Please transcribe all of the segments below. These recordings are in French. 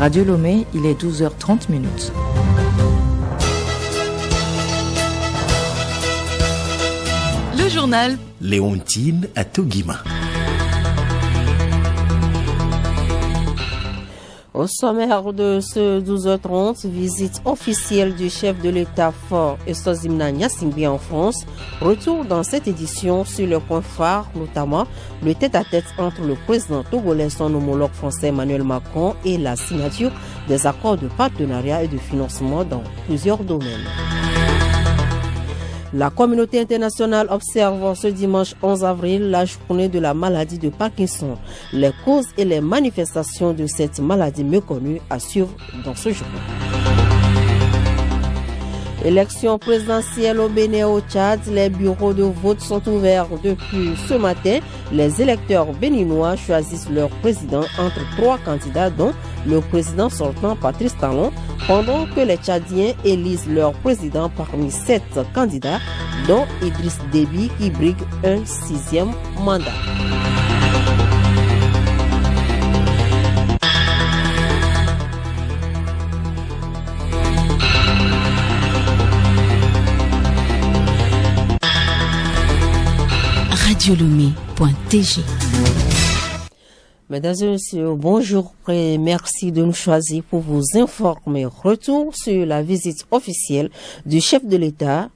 Radio Lomé, il est 12h30 minutes. Le journal Léontine Atoguima. Au sommaire de ce 12h30, visite officielle du chef de l'État Faure Estozimna Gnassingbé en France. Retour dans cette édition sur le point phare, notamment le tête-à-tête entre le président togolais et son homologue français Emmanuel Macron et la signature des accords de partenariat et de financement dans plusieurs domaines. La communauté internationale observe ce dimanche 11 avril la journée de la maladie de Parkinson. Les causes et les manifestations de cette maladie méconnue à suivre dans ce journal. Élection présidentielle au Bénin et au Tchad, les bureaux de vote sont ouverts depuis ce matin. Les électeurs béninois choisissent leur président entre 3 candidats, dont le président sortant Patrice Talon, pendant que les Tchadiens élisent leur président parmi 7 candidats, dont Idriss Déby qui brigue un 6e mandat. radiolomé.tg. Mesdames et messieurs, bonjour et merci de nous choisir pour vous informer. Retour sur la visite officielle du chef de l'État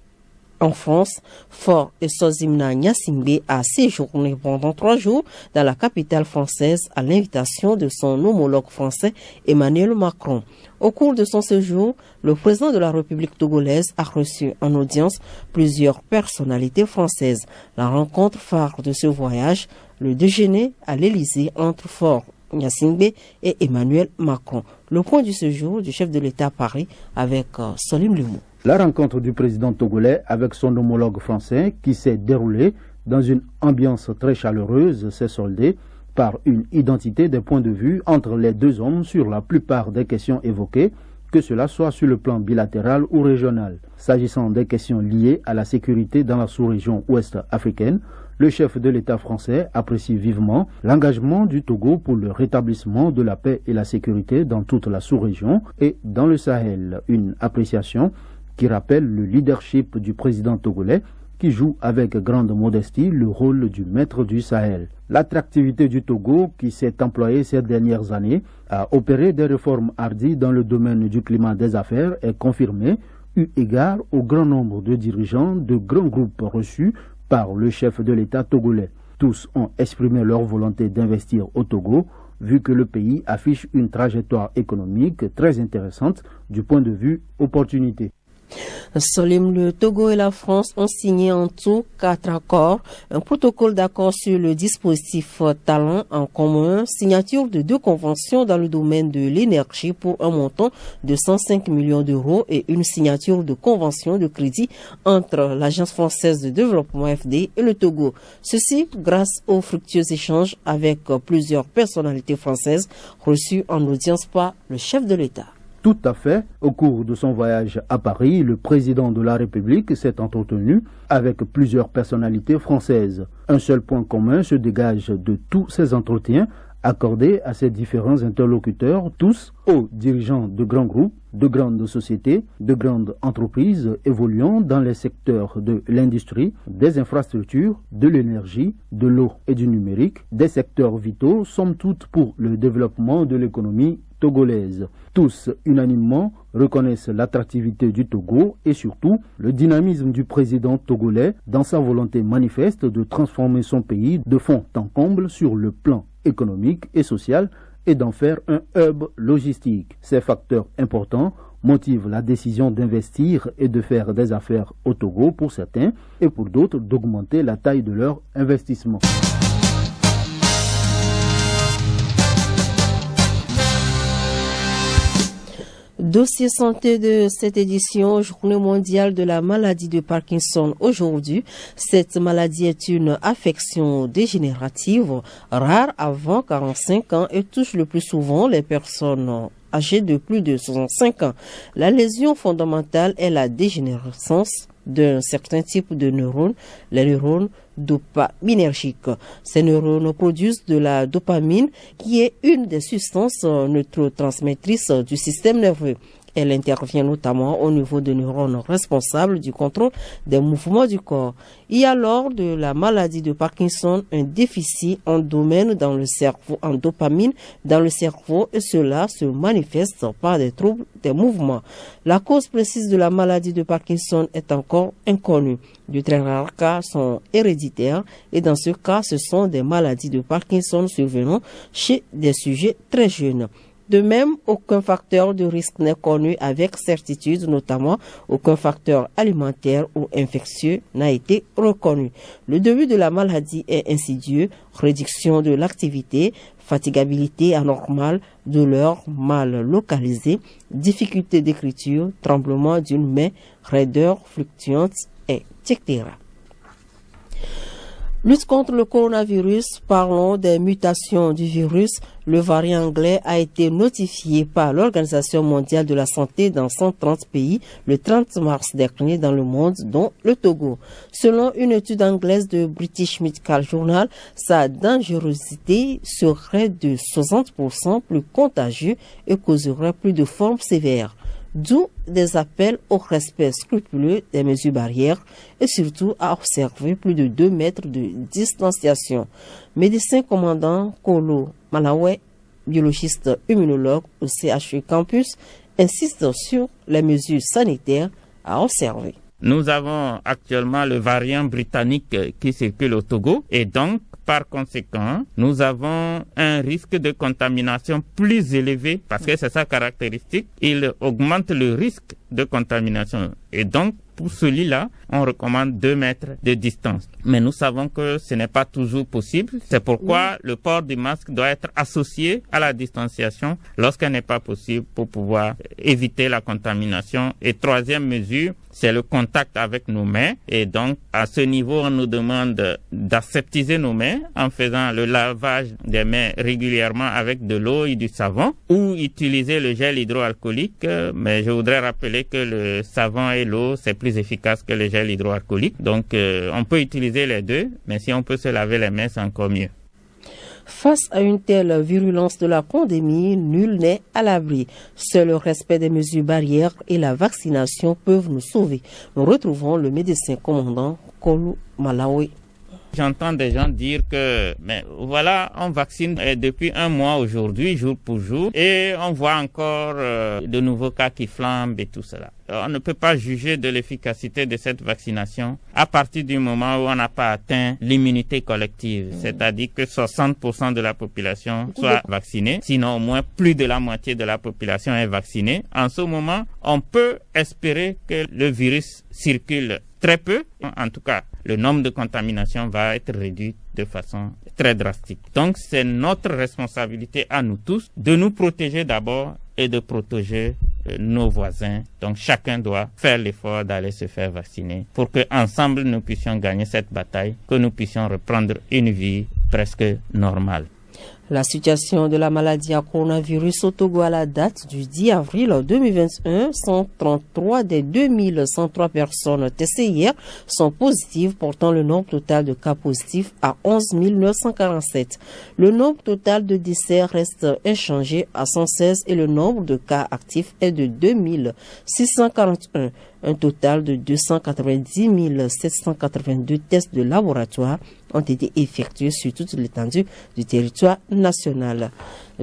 en France, Faure Estozimna Gnassingbé, a séjourné pendant 3 jours dans la capitale française à l'invitation de son homologue français Emmanuel Macron. Au cours de son séjour, le président de la République togolaise a reçu en audience plusieurs personnalités françaises. La rencontre phare de ce voyage, le déjeuner à l'Élysée entre Faure Gnassingbé et Emmanuel Macron. Le point du séjour du chef de l'État à Paris avec Solim Lemou. La rencontre du président togolais avec son homologue français qui s'est déroulée dans une ambiance très chaleureuse s'est soldée par une identité des points de vue entre les deux hommes sur la plupart des questions évoquées, que cela soit sur le plan bilatéral ou régional. S'agissant des questions liées à la sécurité dans la sous-région ouest africaine, le chef de l'État français apprécie vivement l'engagement du Togo pour le rétablissement de la paix et la sécurité dans toute la sous-région et dans le Sahel. Une appréciation qui rappelle le leadership du président togolais qui joue avec grande modestie le rôle du maître du Sahel. L'attractivité du Togo qui s'est employée ces dernières années à opérer des réformes hardies dans le domaine du climat des affaires est confirmée eu égard au grand nombre de dirigeants de grands groupes reçus par le chef de l'État togolais. Tous ont exprimé leur volonté d'investir au Togo, vu que le pays affiche une trajectoire économique très intéressante du point de vue opportunité. Solim, le Togo et la France ont signé en tout 4 accords, un protocole d'accord sur le dispositif Talent en commun, signature de 2 conventions dans le domaine de l'énergie pour un montant de 105 millions d'euros et une signature de convention de crédit entre l'Agence française de développement FD et le Togo. Ceci grâce aux fructueux échanges avec plusieurs personnalités françaises reçues en audience par le chef de l'État. Tout à fait. Au cours de son voyage à Paris, le président de la République s'est entretenu avec plusieurs personnalités françaises. Un seul point commun se dégage de tous ces entretiens accordés à ces différents interlocuteurs, tous hauts dirigeants de grands groupes, de grandes sociétés, de grandes entreprises évoluant dans les secteurs de l'industrie, des infrastructures, de l'énergie, de l'eau et du numérique, des secteurs vitaux, somme toute pour le développement de l'économie togolaise. Tous, unanimement, reconnaissent l'attractivité du Togo et surtout le dynamisme du président togolais dans sa volonté manifeste de transformer son pays de fond en comble sur le plan économique et social et d'en faire un hub logistique. Ces facteurs importants motivent la décision d'investir et de faire des affaires au Togo pour certains et pour d'autres d'augmenter la taille de leur investissement. Dossier santé de cette édition, Journée mondiale de la maladie de Parkinson aujourd'hui. Cette maladie est une affection dégénérative rare avant 45 ans et touche le plus souvent les personnes âgées de plus de 65 ans. La lésion fondamentale est la dégénérescence d'un certain type de neurones, les neurones dopaminergiques. Ces neurones produisent de la dopamine qui est une des substances neurotransmettrices du système nerveux. Elle intervient notamment au niveau des neurones responsables du contrôle des mouvements du corps. Il y a lors de la maladie de Parkinson un déficit en domaine dans le cerveau, en dopamine dans le cerveau, et cela se manifeste par des troubles des mouvements. La cause précise de la maladie de Parkinson est encore inconnue. De très rares cas sont héréditaires et dans ce cas, ce sont des maladies de Parkinson survenant chez des sujets très jeunes. De même, aucun facteur de risque n'est connu avec certitude, notamment aucun facteur alimentaire ou infectieux n'a été reconnu. Le début de la maladie est insidieux, réduction de l'activité, fatigabilité anormale, douleur mal localisée, difficulté d'écriture, tremblement d'une main, raideur fluctuante, etc. Lutte contre le coronavirus, parlons des mutations du virus. Le variant anglais a été notifié par l'Organisation mondiale de la santé dans 130 pays le 30 mars dernier dans le monde, dont le Togo. Selon une étude anglaise de British Medical Journal, sa dangerosité serait de 60% plus contagieuse et causerait plus de formes sévères. D'où des appels au respect scrupuleux des mesures barrières et surtout à observer plus de 2 mètres de distanciation. Médecin commandant Kolo Malawe, biologiste immunologue au CHU Campus, insiste sur les mesures sanitaires à observer. Nous avons actuellement le variant britannique qui circule au Togo et donc, par conséquent, nous avons un risque de contamination plus élevé parce que c'est sa caractéristique. Il augmente le risque de contamination et donc, pour celui-là, on recommande 2 mètres de distance. Mais nous savons que ce n'est pas toujours possible. C'est pourquoi le port du masque doit être associé à la distanciation lorsqu'elle n'est pas possible pour pouvoir éviter la contamination. Et troisième mesure, c'est le contact avec nos mains. Et donc, à ce niveau, on nous demande d'aseptiser nos mains en faisant le lavage des mains régulièrement avec de l'eau et du savon ou utiliser le gel hydroalcoolique. Mais je voudrais rappeler que le savon et l'eau, c'est plus efficace que le gel hydroalcoolique. Donc, on peut utiliser les deux, mais si on peut se laver les mains, c'est encore mieux. Face à une telle virulence de la pandémie, nul n'est à l'abri. Seul le respect des mesures barrières et la vaccination peuvent nous sauver. Nous retrouvons le médecin commandant Kolo Malawe. J'entends des gens dire que, mais voilà, on vaccine depuis 1 mois aujourd'hui, jour pour jour, et on voit encore de nouveaux cas qui flambent et tout cela. On ne peut pas juger de l'efficacité de cette vaccination à partir du moment où on n'a pas atteint l'immunité collective, c'est-à-dire que 60% de la population soit vaccinée, sinon au moins plus de la moitié de la population est vaccinée. En ce moment, on peut espérer que le virus circule très peu. En tout cas, le nombre de contaminations va être réduit de façon très drastique. Donc, c'est notre responsabilité à nous tous de nous protéger d'abord et de protéger nos voisins. Donc, chacun doit faire l'effort d'aller se faire vacciner pour que ensemble nous puissions gagner cette bataille, que nous puissions reprendre une vie presque normale. La situation de la maladie à coronavirus au Togo à la date du 10 avril 2021, 133 des 2103 personnes testées hier sont positives, portant le nombre total de cas positifs à 11 947. Le nombre total de décès reste inchangé à 116 et le nombre de cas actifs est de 2641. Un total de 290 782 tests de laboratoire ont été effectués sur toute l'étendue du territoire national.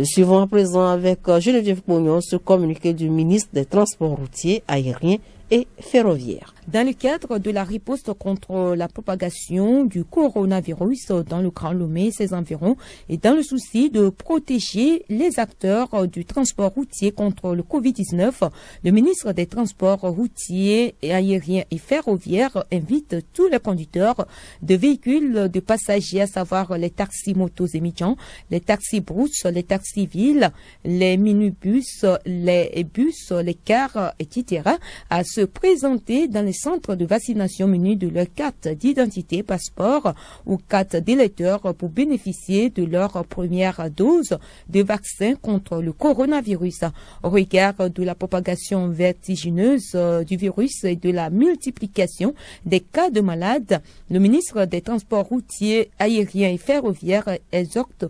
Suivons à présent avec Geneviève Pognon ce communiqué du ministre des Transports routiers, aériens et ferroviaires. Dans le cadre de la riposte contre la propagation du coronavirus dans le Grand Lomé et ses environs et dans le souci de protéger les acteurs du transport routier contre le Covid-19, le ministre des Transports routiers et aériens et ferroviaires invite tous les conducteurs de véhicules de passagers, à savoir les taxis motos et midjans, les taxis brousses, les taxis villes, les minibus, les bus, les cars, etc., à se se présenter dans les centres de vaccination munis de leur carte d'identité, passeport ou carte d'électeur pour bénéficier de leur première dose de vaccin contre le coronavirus. Au regard de la propagation vertigineuse du virus et de la multiplication des cas de malades, le ministre des Transports routiers, aériens et ferroviaires exhorte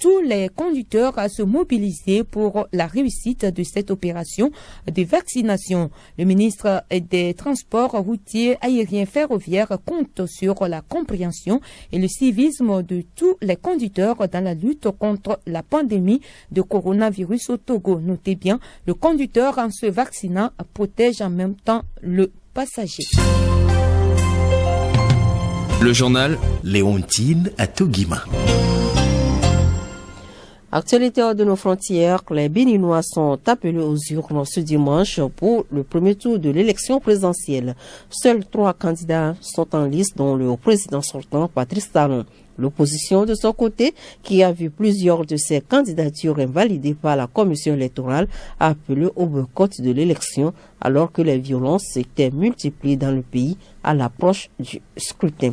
tous les conducteurs à se mobiliser pour la réussite de cette opération de vaccination. Le ministre des Transports routiers, aériens, ferroviaires compte sur la compréhension et le civisme de tous les conducteurs dans la lutte contre la pandémie de coronavirus au Togo. Notez bien, le conducteur en se vaccinant protège en même temps le passager. Le journal Léontine à Togima. Actualité hors de nos frontières, les Béninois sont appelés aux urnes ce dimanche pour le premier tour de l'élection présidentielle. Seuls 3 candidats sont en liste, dont le président sortant, Patrice Talon. L'opposition, de son côté, qui a vu plusieurs de ses candidatures invalidées par la commission électorale, a appelé au boycott de l'élection alors que les violences s'étaient multipliées dans le pays à l'approche du scrutin.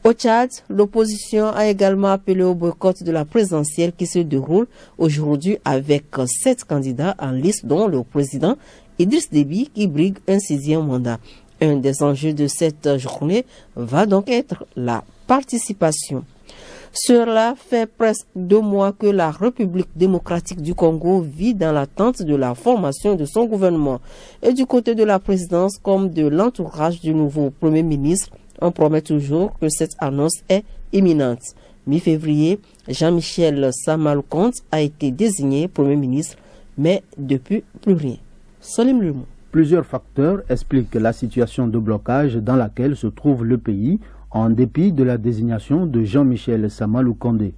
Au Tchad, l'opposition a également appelé au boycott de la présidentielle qui se déroule aujourd'hui avec 7 candidats en liste, dont le président Idriss Déby qui brigue un 6e mandat. Un des enjeux de cette journée va donc être la participation. Cela fait presque 2 mois que la République démocratique du Congo vit dans l'attente de la formation de son gouvernement. Et du côté de la présidence comme de l'entourage du nouveau Premier ministre, on promet toujours que cette annonce est imminente. Mi-février, Jean-Michel Sama-Lukonde a été désigné Premier ministre, mais depuis plus rien. Salim Lumou. Plusieurs facteurs expliquent la situation de blocage dans laquelle se trouve le pays en dépit de la désignation de Jean-Michel Sama-Lukonde.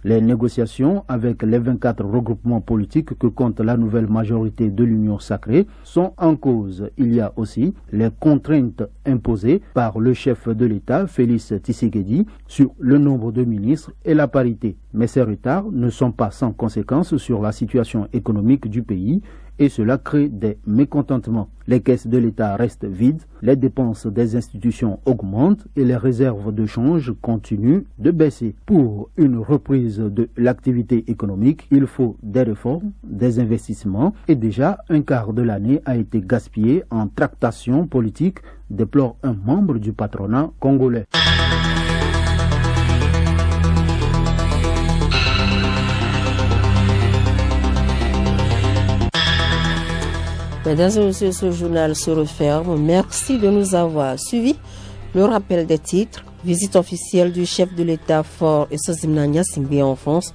Les négociations avec les 24 regroupements politiques que compte la nouvelle majorité de l'Union sacrée sont en cause. Il y a aussi les contraintes imposées par le chef de l'État, Félix Tshisekedi, sur le nombre de ministres et la parité. Mais ces retards ne sont pas sans conséquences sur la situation économique du pays et cela crée des mécontentements. Les caisses de l'État restent vides, les dépenses des institutions augmentent et les réserves de change continuent de baisser. Pour une reprise de l'activité économique, il faut des réformes, des investissements et déjà un quart de l'année a été gaspillé en tractations politiques, déplore un membre du patronat congolais. Mesdames et messieurs, ce journal se referme. Merci de nous avoir suivis. Le rappel des titres, visite officielle du chef de l'État Faure Eswazimna Gnassingbé en France.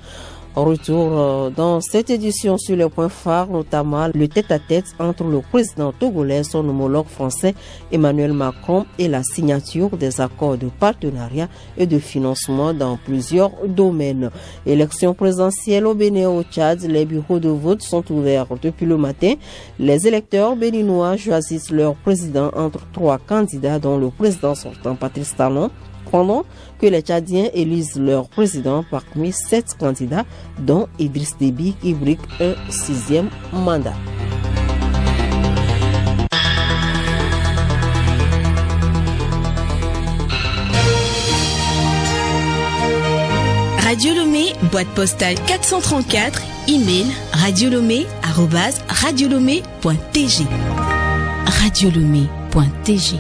Retour dans cette édition sur les points phares, notamment le tête-à-tête entre le président togolais et son homologue français Emmanuel Macron et la signature des accords de partenariat et de financement dans plusieurs domaines. Élection présidentielle au Bénin et au Tchad, les bureaux de vote sont ouverts depuis le matin. Les électeurs béninois choisissent leur président entre 3 candidats dont le président sortant Patrice Talon, pendant que les Tchadiens élisent leur président parmi 7 candidats, dont Idriss Déby qui brigue un 6e mandat. Radio Lomé, boîte postale 434, email radiolomé@radiolomé.tg. radiolomé.tg